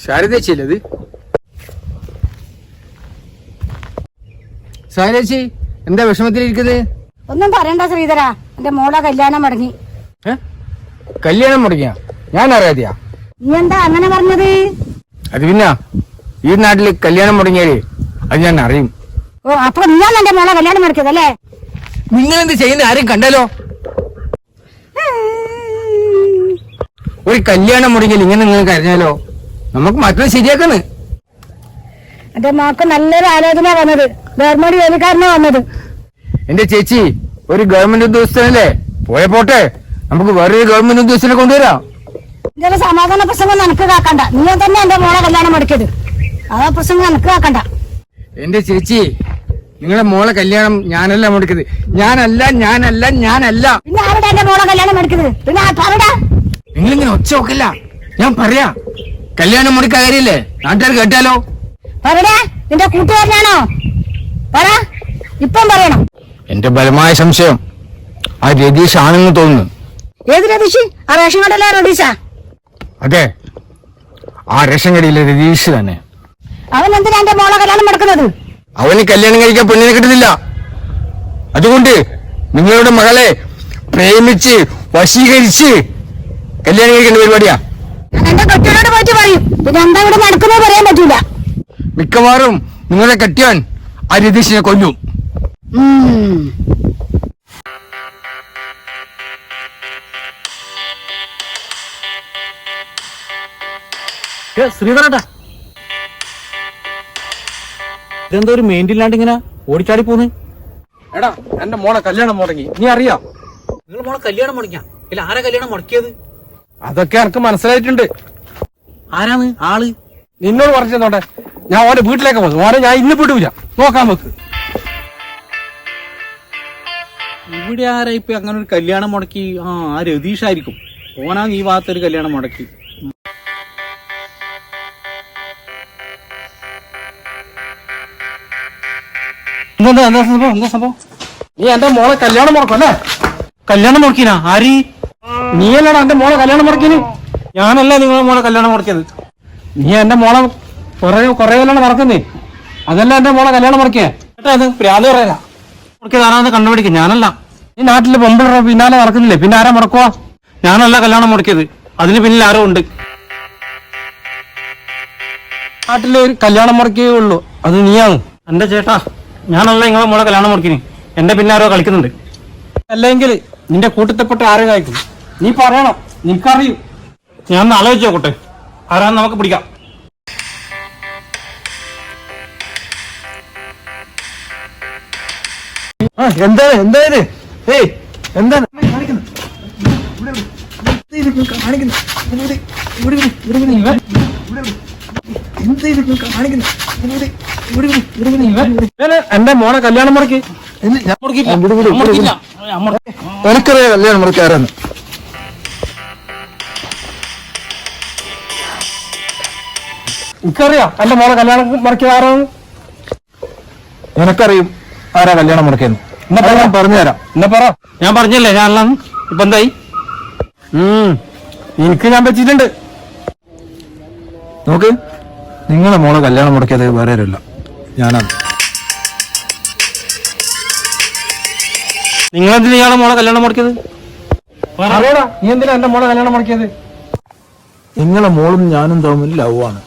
ശാരദേച്ചിയല്ലേ ഇത്? ശാരദേച്ചി എന്താ വിഷമത്തിലിരിക്കുന്നത്? ഒന്നും പറയണ്ട ശ്രീധര, എന്റെ മോളെ കല്യാണം മുടങ്ങി. കല്യാണം മുടങ്ങിയ? ഞാൻ അറിയാതെയാ? നീ എന്താ അങ്ങനെ പറഞ്ഞത്? അത് പിന്നെ ഈ നാട്ടില് കല്യാണം മുടങ്ങിയാലേ അത് ഞാൻ അറിയും. ഓ, അപ്പൊ നീയാണ് എന്റെ മോളെ കല്യാണം മുടക്കിയതല്ലേ? നിങ്ങൾ എന്ത് ചെയ്യുന്ന ആരും കണ്ടാലോ? ഒരു കല്യാണം മുടങ്ങിയാൽ ഇങ്ങനെ നിങ്ങൾ കരഞ്ഞാലോ? നമുക്ക് മറ്റൊരു ശരിയാക്കാണ്. എന്റെ മോക്ക് നല്ലൊരു ആലോചന വന്നത്, ഗവൺമെന്റ് ജോലിക്കാരനാ വന്നത്. എന്റെ ചേച്ചി ഒരു ഗവൺമെന്റ് ഉദ്യോഗസ്ഥനല്ലേ, പോയ പോട്ടെ, നമുക്ക് വേറൊരു ഗവൺമെന്റ് ഉദ്യോഗസ്ഥനെ കൊണ്ടുവരാം. ഇതിന്റെ സമാധാന പ്രസംഗം നിനക്ക് കാക്കണ്ട. നീ തന്നെ എന്റെ മോളെ കല്യാണം മുടക്കിയത്, ആ പ്രസംഗം നിനക്ക് കാക്കണ്ട. എന്റെ ചേച്ചി നിങ്ങളുടെ മോളെ കല്യാണം ഞാനല്ല മുടക്കിയത്. ഞാനല്ല. പിന്നെ ആരുടെ എന്റെ മോളെ കല്യാണം മുടക്കിയത്? പിന്നെ ആരുടെ? നിങ്ങളിങ്ങനെ ഒച്ച നോക്കില്ല, ഞാൻ പറയാ. കല്യാണം മുടക്കാൻ കാര്യല്ലേ, നാട്ടുകാർ കേട്ടാലോ? പറയടേ, നിന്റെ കൂട്ടുകാരനാണോ? പറ, ഇപ്പം പറയണം. എന്റെ ബലമായ സംശയം ആ രതീഷ് ആണെന്ന് തോന്നുന്നു. ഏത് രതീഷ്? ആ റേഷൻ കടയിലെ രതീഷാ? അതെ, ആ റേഷൻ കടയിലെ രതീഷ് തന്നെ. അവൻ എന്തിനാ എന്റെ മോളെ കല്യാണം മുടക്കുന്നത്? അവന് കല്യാണം കഴിക്കാൻ പെണ്ണിനെ കിട്ടുന്നില്ല. അതുകൊണ്ട് നിങ്ങളുടെ മകളെ പ്രേമിച്ച് വശീകരിച്ച് കല്യാണം കഴിക്കേണ്ട പരിപാടിയാ. ഞാൻ എന്റെ കെട്ടിയോട് പോയിട്ട് പറയും. പിന്നെ എന്താ ഇവിടെ നടക്കുന്നത് പറയാൻ പറ്റൂല. മിക്കവാറും നിങ്ങളെ കെട്ടിയാൻ ആ രതീഷിനെ കൊല്ലും. ശ്രീധരേട്ടാ, ഇതെന്താ ഒരു മെയിൻറ്റില്ലാണ്ട് ഇങ്ങനെ ഓടിച്ചാടി പോന്ന്? എടാ, എന്റെ മോളെ കല്യാണം മുടങ്ങി, നീ അറിയാം? നിങ്ങൾ മോളെ കല്യാണം മുടങ്ങിയാ? ഇല്ല, ആരാ കല്യാണം മുടക്കിയത്? അതൊക്കെ എനിക്ക് മനസ്സിലായിട്ടുണ്ട്. ആരാണ് ആള്? നിന്നോട് പറഞ്ഞോട്ടെ, ഞാൻ ഓന്റെ വീട്ടിലേക്ക് പോകുന്നു. ഓനെ ഞാൻ ഇന്ന് വിടൂല, നോക്കാൻ വെക്ക്. ഇവിടെ ആരാ ഇപ്പൊ അങ്ങനെ ഒരു കല്യാണം മുടക്കി? ആ രതീഷായിരിക്കും. ഓനാ ഈ ഭാഗത്തൊരു കല്യാണം മുടക്കി. എന്താ സംഭവം? നീ എന്റെ മോളെ കല്യാണം മുടക്കല്ലേ? കല്യാണം മുടക്കിനാ? ആര്? നീയല്ലാണ് എന്റെ മോളെ കല്യാണം മുടക്കിന്. ഞാനല്ല നിങ്ങളെ മോളെ കല്യാണം മുടക്കിയത്. നീ എന്റെ മോളെ കൊറേ കൊല്ലം നടക്കുന്നേ, അതല്ല എന്റെ മോളെ കല്യാണം മുടക്കിയേ. ചേട്ടാ, അത് പ്രാന്ത് പറയാ. മുടക്കിയത് ആരാന്ന് കണ്ടുപിടിക്കും. ഞാനല്ല. ഈ നാട്ടില് പെമ്പിള പിന്നാലെ നടക്കുന്നില്ലേ, പിന്നെ ആരാ മുടക്കുവാ? ഞാനല്ല കല്യാണം മുടക്കിയത്, അതിന് പിന്നിൽ ആരോ ഉണ്ട്. നാട്ടില് ഒരു കല്യാണം മുടക്കേ ഉള്ളൂ, അത് നീയാണ്. എന്റെ ചേട്ടാ, ഞാനല്ല നിങ്ങളെ മോളെ കല്യാണം മുടക്കിന്. എന്റെ പിന്നെ ആരോ കളിക്കുന്നുണ്ട്. അല്ലെങ്കിൽ നിന്റെ കൂട്ടത്തിൽപ്പെട്ട ആരും കഴിക്കും. നീ പറയണം, നിനക്കറിയൂ. ഞാൻ ഒന്ന് ആലോചിച്ച് നോക്കട്ടെ, ആരാന്ന് നമുക്ക് പിടിക്കാം. എന്താണ് ഏയ് എന്താണ് എന്റെ മോളെ കല്യാണം മുടക്കി? എനിക്കറിയാം കല്യാണം മുടക്കാരെന്ന്. എനിക്കറിയാം എന്റെ മോളെ കല്യാണം മുടക്കിയത് ആരാണ്. എനക്കറിയും ആരാ കല്യാണം മുടക്കിയെന്ന്. എന്നാ ഞാൻ പറഞ്ഞുതരാം. എന്നാ പറ. ഞാൻ പറഞ്ഞല്ലേ ഞാനല്ലാന്ന്. ഇപ്പൊ എന്തായി? എനിക്ക് ഞാൻ പറ്റിയിട്ടുണ്ട്. നോക്ക്, നിങ്ങളെ മോളെ കല്യാണം മുടക്കിയത് വേറെ ആരുമില്ല, ഞാനാണ്. നിങ്ങളെന്തിനാ ഇയാളെ മോളെ കല്യാണം മുടക്കിയത്? അറിയടാ, നീ എന്തിനാ എന്റെ മോളെ കല്യാണം മുടക്കിയത്? നിങ്ങളെ മോളും ഞാനും തമ്മിൽ ലവ് ആണ്.